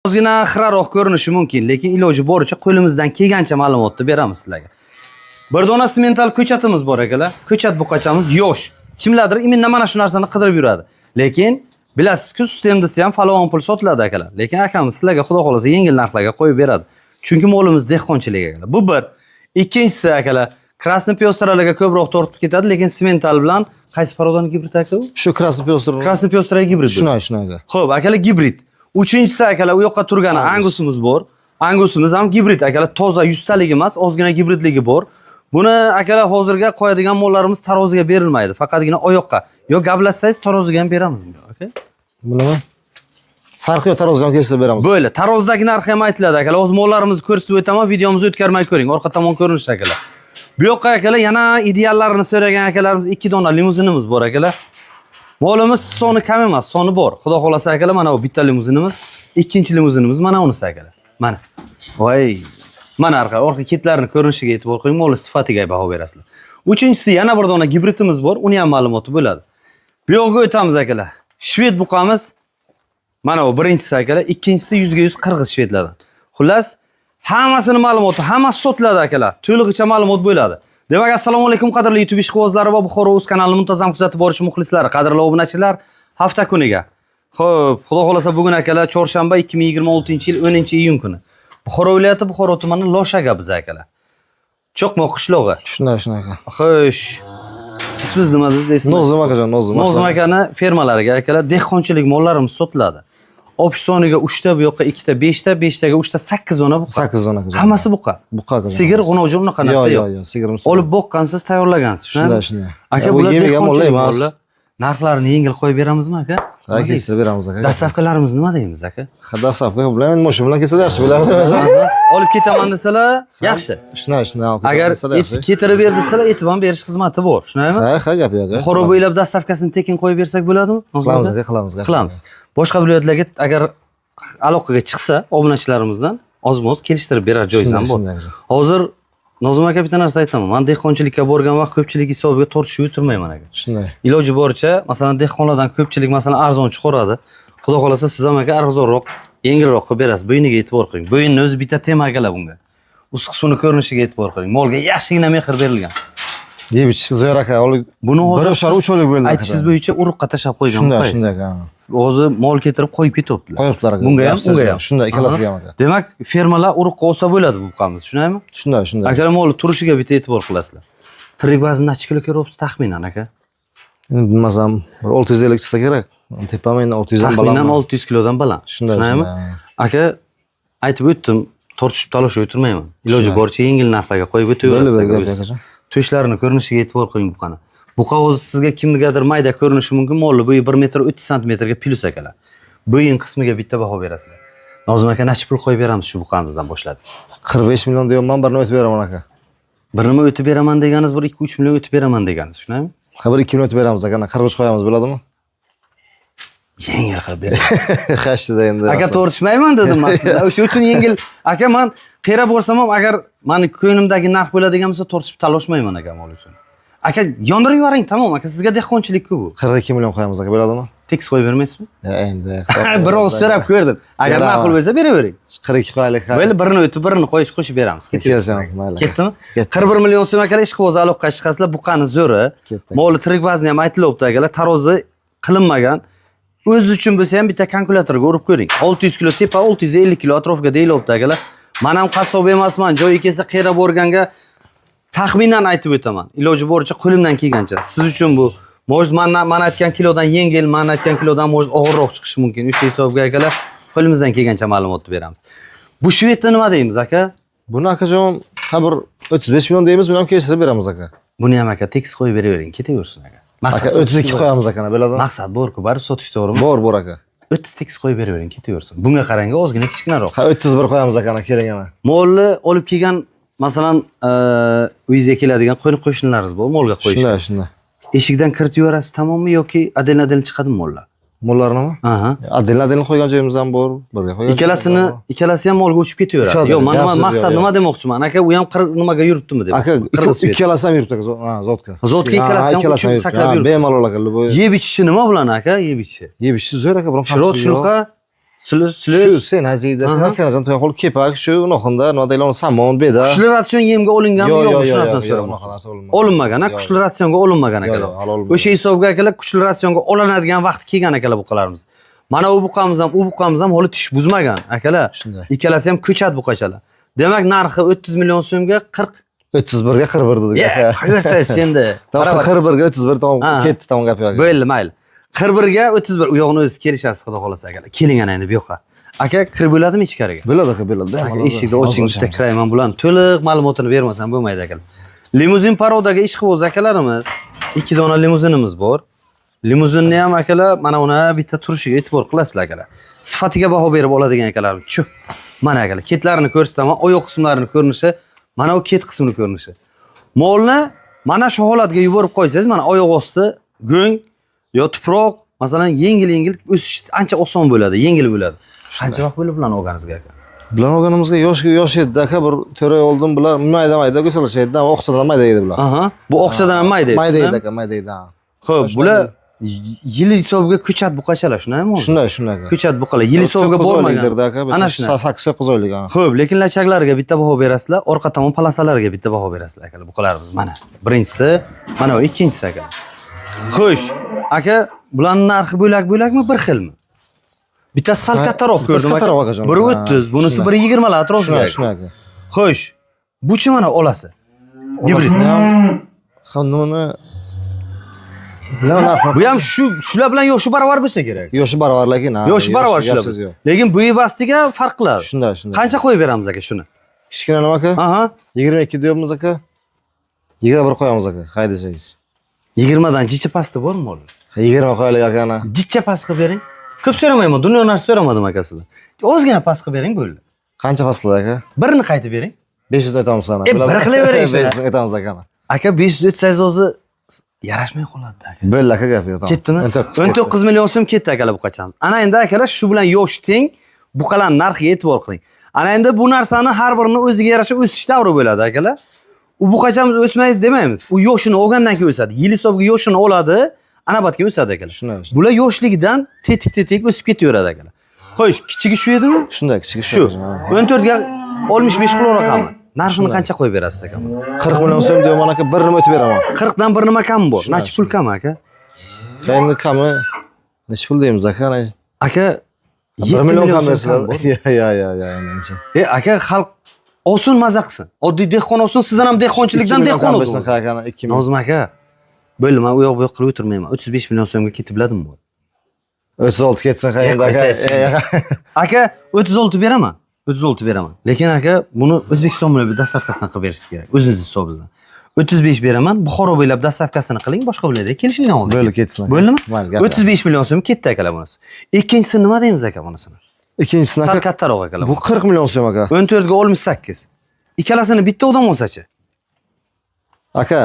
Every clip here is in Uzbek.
Ozgina xiraroq ko'rinishi mumkin, lekin iloji boricha qo'limizdan kelgancha ma'lumotni beramiz sizlarga. Bir dona semental ko'chatimiz bor akalar. Ko'chat buqachamiz yosh. Kimlardir imindan mana shu narsani qidirib yuradi. Lekin bilasizki, sistem desa ham falon pul sotiladi akalar. Lekin akamiz sizlarga xudo xolasa yengil narxlarga qo'yib beradi. Chunki molimiz dehqonchilik akalar. Bu bir. Ikkinchisi akalar, krasniy pyostralarga ko'proq tortib ketadi, lekin semental bilan qaysi parodani gibrid aka u? Shu krasniy pyostr. Krasniy pyostraga gibrid. Shunaqa. Xo'p, akalar gibrid. Uchinchisi akalar, u yoqqa turgani angusimiz bor. Angusimiz ham gibrid akalar, toza 100 talik emas, ozgina gibridligi bor. Buni akalar hozirga qo'yadigan mollarimiz taroziga berilmaydi, faqatgina oyoqqa. Yo gaplashsangiz taroziga ham beramizmi, aka? Bilaman. Farqi yo'q, taroziga ham kelsa beramiz. Bo'ldi. Tarozdagi narxi ham aytiladi akalar. O'z mollarimizni ko'rsatib o'taman, videomizni o'tkazmay ko'ring. Orqa tomon ko'rinish akalar. Bu yoqqa akalar yana ideallarini so'ragan akalarimiz 2 dona limuzinimiz bor akalar. Molimiz soni kam emas, soni bor. Xudo xolasa akalar, mana bu bitta limuzinimiz, ikkinchi limuzinimiz mana unisi akalar. Mana. Voy. Mana orqa ketlarini ko'rinishiga e'tibor qo'ying, mol sifatiga baho berasizlar. Uchinchisi yana bir dona gibridimiz bor, uni ham ma'lumoti bo'ladi. Bu yoqqa o'tamiz akalar. Shved buqamiz mana bu birinchisi akalar, ikkinchisi 100% qirg'iz shvedlardan. Xullas, hammasini ma'lumoti, hammasi sotiladi akalar. To'lig'icha ma'lumot bo'ladi. Demak, assalomu alaykum qadrli YouTube ishqibozlari va Buxoro.uz kanalini muntazam kuzatib borish muxlislari, qadrli obunachilar, hafta kuniga. Xo'p, xudo xolasa bugun akalar chorshanba 2026-yil 10-iyun kuni. Buxoro viloyati Buxoro tumani Loshaga biz akalar. Cho'qmoq qishlog'i. Shunaqa. Xo'sh. Ismingiz nima dedingiz? Nozim akajon, Nozim. Nozim akani fermalariga akalar dehqonchilik mollarimiz sotiladi. Opish soniga 3 ta, bu yoqqa 2 ta, 5 ta, 5 taga 3 ta, 8 dona buqa. 8 dona akajon. Hammasi buqa. Buqa akajon. Sigir, g'unojum unaqa narsa yo'q. Yo'q, sigirimiz. Olib boqqansiz, tayyorlagansiz, shunday. Aka, bular yemagan mollar emas. Narxlarini yengil qo'yib beramizmi aka? Ha, kelsa beramiz aka. Dastavkalarimiz nima deymiz aka? Ha, dastavka bilan mashina bilan kelsa yaxshi bo'lardi. Olib ketaman desalar, yaxshi. Shunaqa. Agar ketirib ber desalar, etib ham berish xizmati bor, shunaymi? Ha, gap yo'q. Buxoro bo'ylab dastavkasini tekin qo'yib bersak bo'ladimi? Qilamiz. Boshqa viloyatlarga agar aloqaga chiqsa, obunachilarimizdan oz-moz kelishtirib berar joyizam bor. Hozir Nozim aka bitta narsa aytaman. Men dehqonchilikka borgan vaqt ko'pchilik hisobiga tortishib o'tirmayman aka. Shunday. Iloji boricha, masalan, dehqonlardan ko'pchilik masalan arzon chiqaradi. Xudo xolasa siz ham aka arzonroq, yengilroq qilib berasiz. Bo'yiniga e'tibor qiling. Bo'yinni o'zi bitta tema akalar bunga. Ust qismini ko'rinishiga e'tibor qiling. Molga yaxshigina mehr berilgan. Yeb ichish zo'r aka. Buni hozir 1.5-3 oylik bo'ldi. Aytishingiz bo'yicha urug'qa tashab qo'ygan. Shunday aka. O'zi mol ketirib qo'yib ketyaptilar. Qo'yibdilar aka. Bunga ham, unga ham. Shunday ikkalasiga ham aka. Demak, fermalar urug'qa olsa bo'ladi bu buqamiz, shundaymi? Shunday. Aka mol turishiga bitta e'tibor qilasizlar. Tirik vazn necha kilo keryapsiz taxminan aka? Endi bilmasam 650 chiqsa kerak. Tepaman 600 dan baland. Taxminan 600 kilodan baland. Shundaymi? Aka, aytib o'tdim, tortishib talashib o'tirmayman. Iloji boricha yengil narxlarga qo'yib o'taverasiz. To'shlarini ko'rinishiga e'tibor qiling buqani. Buqa o'zi sizga kimnigadir mayda ko'rinishi mumkin, molli bo'yi 1 metr 30 santimetrga plus akalar. Bo'yin qismiga bitta baho berasizlar. Nozim aka necha pul qo'yib beramiz shu buqamizdan boshlab? 45 million deyapman, bir nima o'tib beraman aka. Bir nima o'tib beraman deganingiz, bir 2-3 million o'tib beraman deganingiz, shunami? Ha, bir 2 million o'tib beramiz aka. 40 qo'yamiz, bo'ladimi? Yengil qilib bering. Qashida endi. Aka tortishmayman dedim men sizga. O'sha uchun yengil. Aka, men qera bo'lsam ham agar meni ko'nglimdagi narx bo'ladigan bo'lsa tortishib talashmayman aka mol uchun. Aka, yondirib yuboring, tamom aka, sizga dehqonchilik-ku bu. 42 million qo'yamiz aka, bo'ladimi? Tekis qo'yib bermaysizmi? Endi. Biroz so'rab ko'rdim. Agar ma'qul bo'lsa beravering. 42 qo'yaylik. Mayli, birini o'tib, birini qo'shib beramiz. Ketamiz, mayli. Ketdimi? 41 million so'm akalar ishqiboz aloqaga chiqasizlar, buqani zo'ri. Moli tirik vazni ham aytilyapti akalar, tarozi qilinmagan. O'z uchun bo'lsa ham bitta kalkulyatorga urib ko'ring. 600 kilo tepa, 650 kilo atrofga deyilyapti akalar. Men ham qassob emasman, joyi kelsa qera borganga taxminan aytib o'taman. Iloji boricha qo'limdan kelgancha. Siz uchun bu mo'jd men aytgan kilodan yengil, men aytgan kilodan mo'jd og'irroq chiqishi mumkin. O'sha hisobga akalar qo'limizdan kelgancha ma'lumotni beramiz. Bu shvedni nima deymiz aka? Buni akajon, bir 35 million deymiz, buni ham kelishtirib beramiz aka. Buni ham aka tekis qo'yib beravering, ketaversin aka. Aka 32 qo'yamiz aka, bo'ladimi? Maqsad bor-ku, baribir sotish to'g'rimi? Bor aka. 38 qo'yib beravering, ketaversin. Bunga qarang, ozgina kichkinaroq. Ha, 31 qo'yamiz aka, keling ana. Molni olib kelgan, masalan, uyingizga keladigan qo'shnilaringiz bor, molga qo'yish. Shunday. Eshikdan kiritib yuborasiz, tamommi yoki adil chiqadimi mollar? Mollarnimi? Aha. Adil qo'ygan joyimiz ham bor, birga qo'ygan. Ikkalasi ham molga o'chib ketaveradi. Yo'q, men maqsad nima demoqchiman? Aka, u ham nimaga yuribdimi deb. Aka, ikkalasi ham yuribdi aka, zotga. Zotga ikkalasi ham uchib sakrab yuribdi. Bemalol aka. Yeb ichishi nima bilan aka, yeb ichishi? Yeb ichishi zo'r aka, biroq shirot-shulqa Shu sen ajida, sen ajdan to'y qilib kepak, shu unoqda, nima deylar, samon, beda. Kuchli ratsion yemga olinganmi yo'qmi shu narsani yo'q, so'ramoqchiman. unaqa narsa olinmagan. Olinmagan, kuchli ratsionga olinmagan akalar. Yo'q, olinmagan. O'sha hisobga akalar kuchli ratsionga olinadigan vaqt kelgan akalar buqalarimiz. Mana u buqamiz ham hali tish buzmagan akalar. Shunday. Ikkalasi ham ko'chat buqachalar. Demak, narxi 30 million so'mga 31 ga 41 dedik aka. Qo'yarsiz endi. 41 ga 31 tom ketdi tom gap yo'q. Bo'ldi, mayli. 41 ga 31 u yog'ini o'zi kelishasiz, xudo xolasa akalar. Keling ana endi bu yoqqa. Aka, kirib bo'ladimi ichkariga? Bo'ladi aka, bo'ladi. Eshikni oching, bitta kirayman, bularni to'liq ma'lumotini bermasam bo'lmaydi akalar. Limuzin parodaga ish qilib o'z akalarimiz, 2 dona limuzinimiz bor. Limuzinni ham akalar mana uni bitta turishiga e'tibor qilasizlar akalar. Sifatiga baho berib oladigan akalarimiz. Chu. Mana akalar, ketlarini ko'rsataman, oyoq qismlarini ko'rinishi, mana u ket qismini ko'rinishi. Molni mana shu holatga yuborib qo'ysangiz, mana oyoq osti go'ng yo tuproq, masalan, yengil o'sish ancha oson bo'ladi, yengil bo'ladi. Qancha vaqt bo'lib bilan olganingizga aka? Bilan olganimizga yosh edi aka, bir 4 oy oldin bular mayda go'sallashaydi, oqchadan mayda edi bular. Aha, bu oqchadan ham mayda edi. Mayda edi aka, mayda edi. Xo'p, bular yil hisobiga ko'chat buqachalar, shunaymi? Shunday aka. Ko'chat buqalar yil hisobiga bo'lmagan. Ana 8-9 oylik aka. Xo'p, lekin lachaklariga bitta baho berasizlar, orqa tomon palasalariga bitta baho berasizlar aka, buqalarimiz mana. Birinchisi, mana bu ikkinchisi aka. Xo'sh, aka, bularning narxi bo'lak-bo'lakmi, bir xilmi? Bittasi sal kattaroq ko'rdim aka. 1.30, bunisi 1.20 lar atrofida. Shunaqa. Xo'sh, buchi mana olasi. Gibrid. Xonuni bu ham shular bilan yoshi barobar bo'lsa kerak. Yoshi barobar lekin ha. Yoshi barobar shular. Lekin bo'yi bastiga farq qiladi. Shunday. Qancha qo'yib beramiz aka shuni? Kichkina nima aka? Aha. 22 deyapmiz aka. 21 qo'yamiz aka, haydasangiz. 20 dan jicha pasti bormi o'g'lim? 20 qo'yaylik aka ana. Jicha past qilib bering. Ko'p so'ramayman, dunyo narsa so'ramadim aka sizdan. Ozgina past qilib bering bo'ldi. Qancha past qiladi aka? Birini qaytib bering. 500 aytamiz qana. Bir qilavering. 500 aytamiz aka. Aka 500 o'tsangiz o'zi yarashmay qoladi aka. Bo'ldi aka gap yo'q. Ketdimi? 19 million so'm ketdi akalar buqachamiz. Ana endi akalar shu bilan yosh teng buqalar narxiga e'tibor qiling. Ana endi bu narsani har birini o'ziga yarasha o'sish davri bo'ladi akalar. U buqachamiz o'smaydi demaymiz. U yoshini olgandan keyin o'sadi. Yil hisobiga yoshini oladi, anabatga o'sadi akalar. Bular yoshligidan tetik o'sib ketaveradi akalar. Xo'sh, kichigi shu edimi? Shunday, kichigi shu. 14 ga 65 qilib raqami. Narxini qancha qo'yib berasiz aka? 40 million so'm deyman aka, bir nima o'tib beraman. 40 dan bir nima kam bor. Necha pul kam aka? Endi kami necha pul deymiz aka? Aka 1 million kam bersalar. Ya, endi. Aka xalq olsin maza qilsin. Oddiy dehqon olsin, sizdan ham dehqonchilikdan dehqon olsin. Aka 2 million. Nozim aka. Bo'ldi, men u yoq bu yoq qilib o'tirmayman. 35 million so'mga ketib biladimmi bu? 36 ketsin aka. Aka 36 beraman. 36 beraman. Lekin aka buni O'zbekiston bilan dastavkasini qilib berishingiz kerak. O'zingiz hisobingizdan. 35 beraman. Buxoro bo'ylab dastavkasini qiling, boshqa viloyatga kelishingdan oldin. Bo'ldi, ketsin aka. Bo'ldimi? 35 million so'm ketdi akalar bunisi. Ikkinchisi nima deymiz aka bunisini? Ikkinchisini sal kattaroq akalar. Bu 40 million so'm aka. 14 ga 68. Ikkalasini bitta odam olsa-chi? Aka,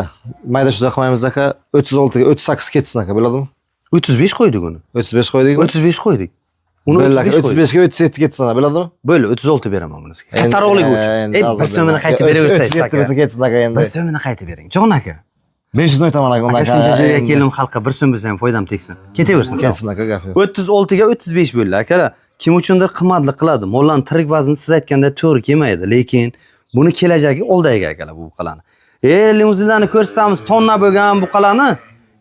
mayda shuda qilmaymiz aka. 36 ga 38 ketsin aka, bo'ladimi? 35 qo'ydik uni. 35 qo'ydikmi? 35 qo'ydik. Uni 35 ga 37 ketsin, bo'ladimi? Bo'ldi, 36 beraman bunisiga. Kattaroqligi uchun. Bir so'mini qaytib beraversangiz aka. 37 ketsin aka endi. Bir so'mini qaytib bering. Jon aka. 500 ni aytaman aka, aka. Shuncha joyga keldim, xalqqa bir so'm bo'lsa ham foydam tegsin. Ketaversin. Ketsin aka, gap yo'q. 36 ga 35 bo'ldi akalar. Kim uchundir qimmatli qiladi. Mollarning tirik vazni siz aytganda to'g'ri kelmaydi, lekin buni kelajagi oldagi akalar bu buqalarni. Limuzinlarni ko'rsatamiz, tonna bo'lgan buqalarni.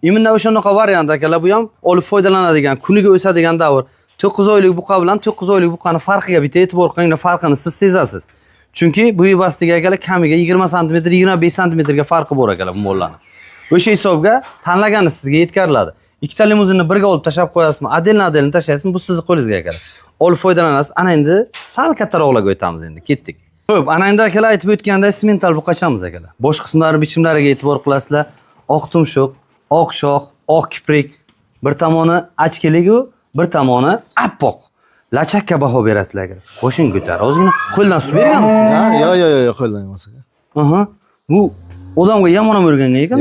Iminda o'shanaqa variant akalar, bu ham olib foydalanadigan, kuniga o'sadigan davr. 9 oylik buqa bilan 9 oylik buqani farqiga bitta e'tibor qiling, farqini siz sezasiz. Chunki bo'yi bastiga akalar kamiga 20 sm, 25 sm ga farqi bor akalar bu mollarning. O'sha hisobga tanlagani sizga yetkariladi. Ikkita limuzinni birga olib tashab qo'yasizmi? Adelni tashlaysizmi? Bu sizning qo'lingizga akalar. Olib foydalanasiz. Ana endi sal kattaroqlarga o'tamiz endi. Ketdik. Xo'p, ana endi akalar aytib o'tgandek simental buqachamiz akalar. Bosh qismlari bichimlariga e'tibor qilasizlar. Oq tumshuq, oq shox, oq kiprik, bir tomoni achkiligu, bir tomoni appoq. Lachakka baho berasizlar akalar. Qo'shin ko'tar. Ozgina qo'ldan tutib berganmisiz? Yo'q, qo'ldan emas aka. Aha. Bu odamga yomon o'rgangan ekan.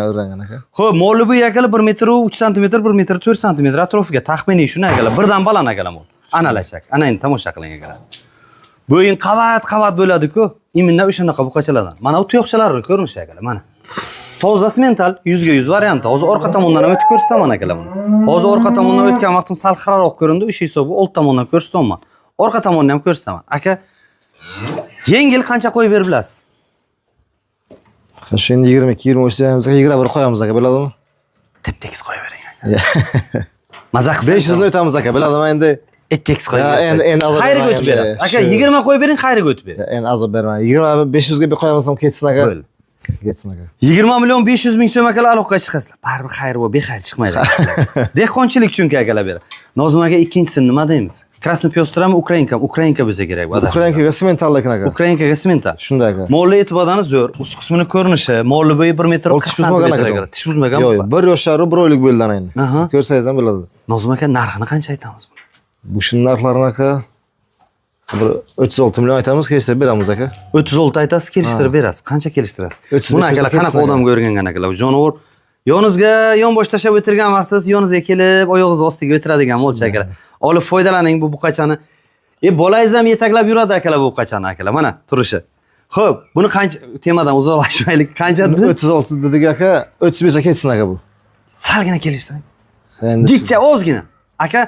O'rgangan aka. Xo'p, molli bu akalar 1 metr 3 sm, 1 metr 4 sm atrofiga taxminiy shuni akalar. Birdan baland akalar mol. Ana lachak. Ana endi tomosha qiling akalar. Bo'yin qavat bo'ladi-ku. Iminda o'shanaqa buqachalardan. Mana u tuyoqchalarni ko'rinishi akalar, mana. Toza mental 100% variant. Hozir orqa tomondan ham o'tib ko'rsataman akalar buni. Hozir orqa tomondan o'tgan vaqtim sal xiraroq ko'rindi, o'sha hisobga old tomondan ko'rsataman. Orqa tomonni ham ko'rsataman. Aka, yengil qancha qo'yib berib bilasiz? Shu endi 22-23 deymiz, 21 qo'yamiz aka, bo'ladimi? Tep-tekis qo'yib bering aka. Maza qilsa 500 ni o'tamiz aka, bo'ladimi endi? tekis qo'yib Ya, berasiz. endi azob Xayriga bermang o'tib berasiz. endi. Aka, 20 qo'yib bering, xayriga o'tib bering. Endi azob bermang. 20 500 ga bir qo'yamizmi ketsin aka? Bo'ldi. Ketsin aka. 20 million 500 ming so'm akalar aloqaga chiqasizlar. Baribir xayr va bexayr chiqmaydi. Dehqonchilik chunki akalar beri. Nozim aka ikkinchisini nima deymiz? Krasnoy pyostrami, Ukrainka? Ukrainka bo'lsa kerak bu adashma. Ukrainkaga semental lekin aka. Ukrainkaga semental. Shunday aka. Molli e'tibordani zo'r. Ust qismini ko'rinishi, molli bo'yi 1 metr Ol tish buzmagan aka. Tish buzmagan. Yo'q, 1 yoshlar, 1 oylik bo'ldan endi. Aha. Ko'rsangiz ham bo'ladi. Nozim aka narxini qancha aytamiz? Bu shunday narxlarini aka bir 36 million aytamiz, kelishtirib beramiz aka. 36 aytasiz, kelishtirib berasiz. Qancha kelishtirasiz? 35 Buni akalar qanaqa ketsin odamga o'rgangan akalar? Jonivor yoningizga yonbosh tashlab o'tirgan vaqtingiz yoningizga kelib, oyog'ingiz ostiga o'tiradigan molcha akalar. Olib foydalaning bu buqachani. Bolangiz ham yetaklab yuradi akalar bu buqachani akalar. Mana turishi. Xo'p, buni qancha temadan uzoqlashmaylik. Qancha dedingiz? 36 dedik aka, 35 ga ketsin aka bu. Salgina kelishtiring. Endi Jichcha ozgina. Aka,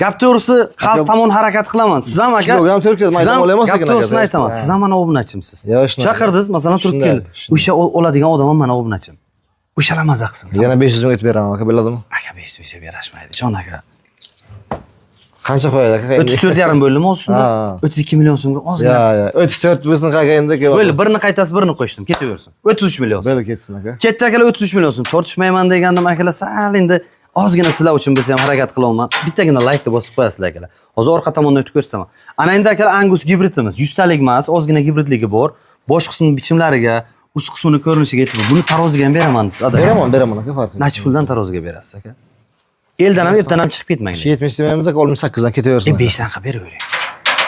gap to'g'risi qalb tomon harakat qilaman. Siz ham aka. Kilogram to'rtkiz mayda olamas ekan aka. Gap to'g'risini aytaman. Siz ham mana obunachimsiz. Yoshlar. Chaqirdingiz, masalan, turib keldi. O'sha oladigan odam ham mana obunachim. O'shalar maza qilsin. Yana 500 ming aytib beraman aka, bo'ladimi? Aka 500 berashmaydi. Jon aka. Qancha qo'yadi aka? 34,5 bo'ldimi o'zi shunda? 32 million so'mga ozgina. Ya, 34 bizni qaga endi Bo'ldi, birini qaytasiz, birini qo'shdim, ketaversin. 33 million. Bo'ldi ketsin aka. Ketdi akalar 33 million so'm. Tortishmayman degandim akalar, sal endi ozgina sizlar uchun bo'lsa ham harakat qilaman. Bittagina like-ni bosib qo'yasizlar akalar. Hozir orqa tomondan o'tib ko'rsataman. Ana endi akalar Angus gibridimiz. 100 talik emas, ozgina gibridligi bor. Bosh qismi bichimlariga, ust qismini ko'rinishiga e'tibor. Buni taroziga ham beraman siz. Beraman aka, farqi. Necha puldan taroziga berasiz aka? Eldan ham epdan ham chiqib ketmang. 70 demaymiz aka, 68 dan ketaversin. 5 dan qilib beravering.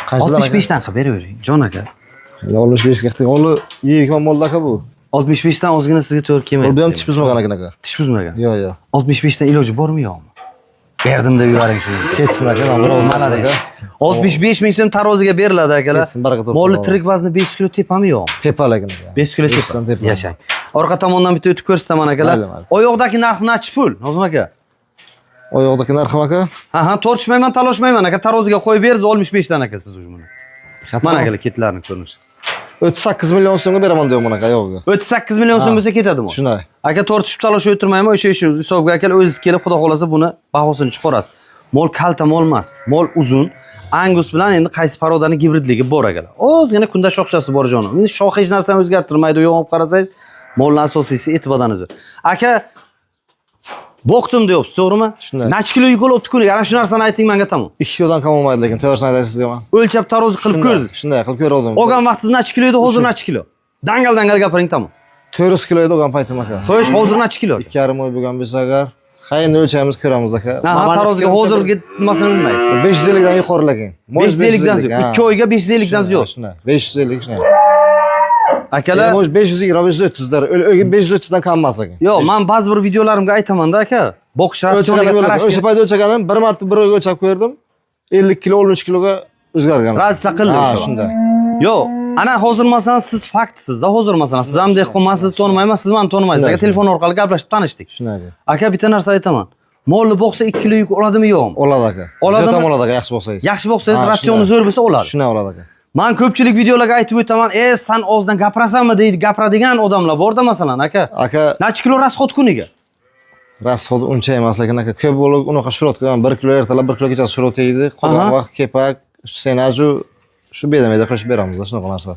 Qanchadan aka? 65 dan qilib beravering. Jon aka. 65 ga qiling. O'g'li yeygan molda aka bu. 65 dan ozgina sizga to'g'ri kelmaydi. Bu ham tish buzmagan ekan aka. Tish buzmagan. Yo'q, yo'q. 65 dan iloji bormi yo'qmi? Berdim deb yuboring shuni. Ketsin aka, bir o'zimiz aka. 65 ming so'm taroziga beriladi akalar. Ketsin, baraka topsin. Molli tirik vazni 5 kilo tepami yo'qmi? Tepa lekin aka. 5 kilo tepa. Yashang. Orqa tomondan bitta o'tib ko'rsataman akalar. Oyoqdagi narx nechi pul? Nozim aka. Oyoqdagi narxim aka? Ha, tortishmayman, talashmayman aka. Taroziga qo'yib bersiz 65 dan aka siz ujmini. Mana akalar ketlarni ko'rinish. 38 million so'mga beraman deyman aka yo'g'iga. 38 million so'm bo'lsa ketadimi? Shunday. Aka tortishib talashib o'tirmayman, o'sha hisobga akalar o'zingiz kelib xudo xolasa buni bahosini chiqarasiz. Mol kalta mol emas, mol uzun. Angus bilan endi qaysi parodani gibridligi bor akalar. Ozgina kunda shoxchasi bor jonim. Endi shox hech narsani o'zgartirmaydi, yo'q qarasangiz, molning asosiysi e'tibordan o'zi. Aka boqdim deyapsiz, to'g'rimi? Shunday. Necha kilo yuk olibdi kuniga? Ana shu narsani ayting menga tamom. 2 kilodan kam olmaydi lekin, to'g'risini aytay sizga men. O'lchab tarozi qilib ko'rdingiz. Shunday qilib ko'rdim. Olgan vaqtingiz necha kilo edi, hozir necha kilo? Dangal gapiring tamom. 400 kilo edi olgan paytim aka. Xo'sh, hozir necha kilo? 2,5 oy bo'lgan bo'lsa agar, qayerda o'lchaymiz ko'ramiz aka. Ha, taroziga hozirgi nimasini bilmaysiz. 550 dan yuqori lekin. 550 dan ziyod. 2 oyga 550 dan ziyod. Shunday. 550 shunday. Akalar, Mo'j 520 530 dar. O'lgan 530 dan kam emas ekan. yo'q, men ba'zi bir videolarimga aytaman-da aka. Boqish ratsioniga qarashga O'sha paytda o'lchaganim bir marta bir oyga o'lchab ko'rdim. 50 kilo 13 kiloga o'zgargan. Ratsiya qildi Ha, o'sha. shunday. Yo'q, ana hozir masalan siz faktsizda, hozir masalan siz ham dehqonman, sizni tonimayman, siz meni tonimaysiz. Aka telefon orqali gaplashib tanishdik. Shunday. Aka bitta narsa aytaman. Molni boqsa 2 kilo yuk oladimi yo'qmi? Oladi aka. Oladimi? Ziyod oladi aka, yaxshi bo'lsangiz. Yaxshi boqsangiz, Ha, ratsioni zo'r bo'lsa oladi. Shunday oladi aka. Men ko'pchilik videolarga aytib o'taman, san ozdan gapirasanmi deydi, gapiradigan odamlar bor-da masalan aka. Aka, Necha kilo rasxod kuniga? rasxod uncha emas lekin aka, ko'p bo'lib unaqa shurot qilgan, 1 kilo ertalab 1 kilo kechasi shurot yeydi. Qolgan vaqt kepak, senaju shu bedameda qo'shib beramiz, shunaqa narsa.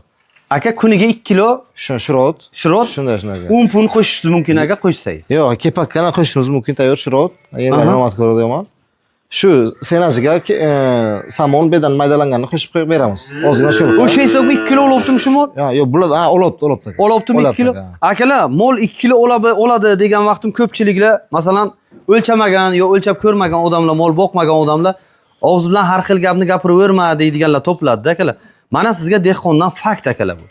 Aka kuniga 2 kilo Shurot. shirot, Shunday aka. 10 pun qo'shishingiz mumkin aka qo'shsangiz. Yo'q, kepakkani qo'shishimiz mumkin, tayyor shurot. Endi ma'lumot ko'radiman. Shu senajiga samon bedan maydalanganini qo'shib qo'yib beramiz. Ozgina shu. O'sha hisobga 2 kilo olibdimi shu mol? Yo'q, bo'ladi. Ha, olibdi. Olibdimi 2 kilo? Akalar, mol 2 kilo oladi degan vaqtim ko'pchiliklar, masalan, o'lchamagan yo o'lchab ko'rmagan odamlar, mol boqmagan odamlar og'iz bilan har xil gapni gapiraverma deydiganlar to'pladi akalar. Mana sizga dehqondan fakt akalar bu.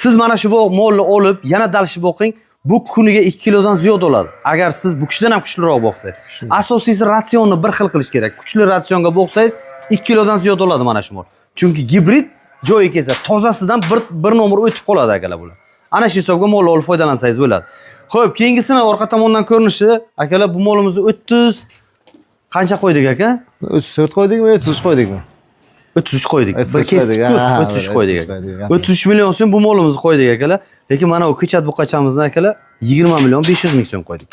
Siz mana shu molni olib, yana dalishib o'qing. Bu kuniga 2 kilodan ziyod oladi. Agar siz bu kishidan ham kuchliroq boqsangiz. Asosiysi ratsionni bir xil qilish kerak. Kuchli ratsionga boqsangiz 2 kilodan ziyod oladi mana shu mol. Chunki gibrid joyi kelsa tozasidan bir nomor o'tib qoladi akalar bular. Ana shu hisobga mo'l olib foydalansangiz bo'ladi. Xo'p, keyingisini orqa tomondan ko'rinishi, akalar bu mo'limizni 30 qancha qo'ydik aka? 34 qo'ydikmi, 33 qo'ydikmi? 33 qo'ydik. Bir 33 kesdik, qo'ydik, ha, 33 qo'ydik. 33 qo'ydik. 33 million so'm bu mo'limizni qo'ydik akalar. Lekin mana bu ko'chat buqachamizni akalar 20 million 500 ming so'm qo'ydik.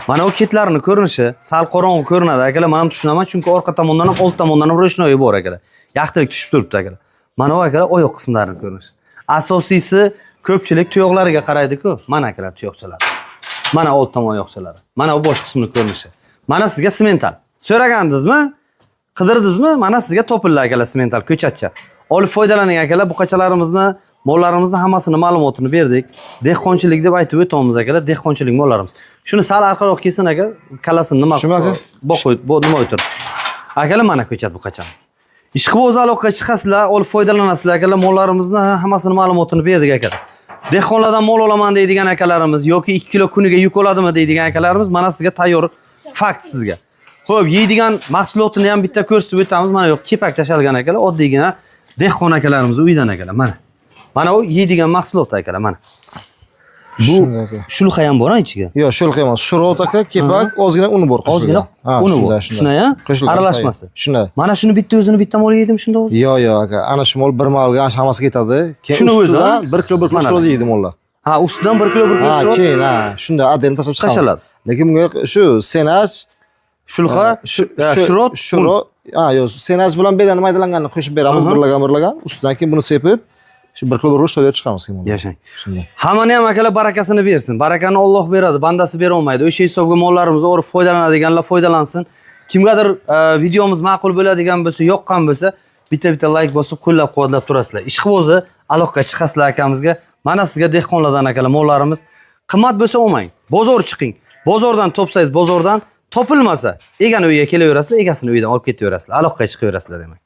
Mana bu ketlarini ko'rinishi sal qorong'u ko'rinadi akalar. Men ham tushunaman, chunki orqa tomondan ham, old tomondan ham ro'shnoyi bor akalar. Yaxtilik tushib turibdi akalar. Mana bu akalar oyoq qismlarining ko'rinishi. Asosiysi ko'pchilik tuyoqlariga qaraydi-ku. Mana akalar tuyoqchalar. Mana old tomon oyoqchalari. Mana bu bosh qismining ko'rinishi. Mana sizga semental. So'ragandingizmi? Qidirdingizmi? Mana sizga topildi akalar semental ko'chatcha. Olib foydalaning akalar. Buqachalarimizni, mollarimizni hammasini ma'lumotini berdik. Dehqonchilik deb aytib o'tamiz akalar. Dehqonchilik mollarimiz. Shuni sal orqaroq kelsin aka. Kalasini nima Shunaqmi? Bu nima o'tirdi? Akalar mana ko'chat buqachamiz. Ishqiboz aloqaga chiqasizlar, olib foydalanasizlar akalar. Mollarimizni hammasini ma'lumotini berdik akalar. Dehqonlardan mol olaman deydigan akalarimiz yoki 2 kilo kuniga yuk oladimi deydigan akalarimiz mana sizga tayyor fakt sizga. Xo'p, yeydigan mahsulotini ham bitta ko'rsatib o'tamiz. Mana yo'q, kepak tashalgan akalar, oddiygina dehqon akalarimiz uydan akalar mana. Mana u yeydigan mahsulot akalar mana. Bu shulxa ham bor ichiga. Yo'q, shulqa emas. Shurot aka, kepak, ozgina uni bor. Ozgina uni bor. Shuna ya? Aralashmasi. Shuna. Mana shuni bitta mol yedim shunda o'zi. Yo'q aka, ana shu mol bir malga hammasi ketadi. Shuni ustidan 1 kilo 1 kilo yeydi mollar. Ha, ustidan 1 kilo 1 kilo. Ha, keyin ha, shunda adden tashlab chiqamiz. Tashaladi. Lekin bunga shu senaj, shulxa, shurot, ha, yo'q, senaj bilan bedani maydalanganini qo'shib beramiz, birlagan. Ustidan keyin buni sepib, shu 1 kilo 1 kilo chiqamiz keyin. Yashang. Shunday. Hammani ham akalar barakasini bersin. Barakani Alloh beradi, bandasi bera olmaydi. O'sha hisobga mollarimizni o'rib foydalanadiganlar foydalansin. Kimgadir videomiz ma'qul bo'ladigan bo'lsa, yoqqan bo'lsa, bitta like bosib, qo'llab-quvvatlab turasizlar. Ishqibozi aloqaga chiqasizlar akamizga. Mana sizga dehqonlardan akalar mollarimiz qimmat bo'lsa olmang. Bozor chiqing. Bozordan topsangiz, bozordan topilmasa, egani uyiga kelaverasizlar, egasini uyidan olib ketaverasizlar. Aloqaga chiqaverasizlar demak.